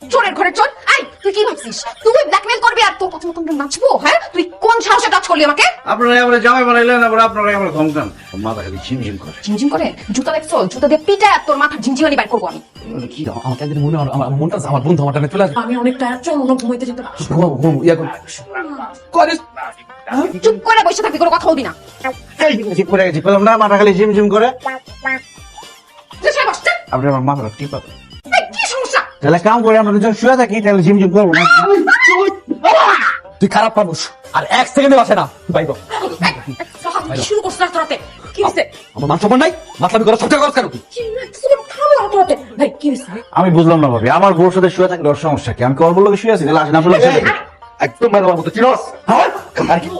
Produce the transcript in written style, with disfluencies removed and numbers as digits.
চোরের ঘরে চোর। এই তুই কি ভাবছিস তুই ব্ল্যাকমেল করবি আর তোর কথা মতো আমরা নাচবো? হ্যাঁ তুই কোন সাহসে টাচ করলি আমাকে? আপনারা আমরা জামাই বানাইলেন, আবার আপনারা আমরা ধমকান। মাথা খালি ঝিমঝিম করে। ঝিমঝিম করে? জুতা দেখছো? জুতা দিয়ে পিটা তোর মাথা ঝিমঝিমানি বাইর করবো আমি। কি আমাকে একদিন মনে আমার মনটা আমার বন্ধু আমার টানে চলে আসবে। আমি অনেক টায়ার্ড, চল মনে ঘুমাইতে যেতে পারি। ঘুম ইয়া করে চুপ করে বসে থাকবি, কোনো কথা বলবি না। এই ঠিক করে গেছি, পেলাম না, মাথা খালি ঝিমঝিম করে। বসে বস, চল। আপনি আমার মাথাটা টিপাবেন। এই, কি সমস্যা? তাহলে কাম করে আমরা দুজন শুয়ে থাকি, তাহলে ঝিমঝিম করবো না। তুই খারাপ মানুষ আর এক সেকেন্ডে বাসে না বাইব। সাহাব, কি শুরু করছিস রাত রাতে? কি হয়েছে? আমার মান সম্মান নাই, মাতলামি করা সবটা করছ কেন তুই? কি হয়েছে? থামো রাত রাতে। ভাই কি হয়েছে? আমি বুঝলাম না ভাবি, আমার বউর সাথে শুয়ে থাকলে ওর সমস্যা কি? আমি কি ওর বললে শুয়ে আছি? লাশ না বলে একদম মারবার মতো চিনস? হ্যাঁ আর কি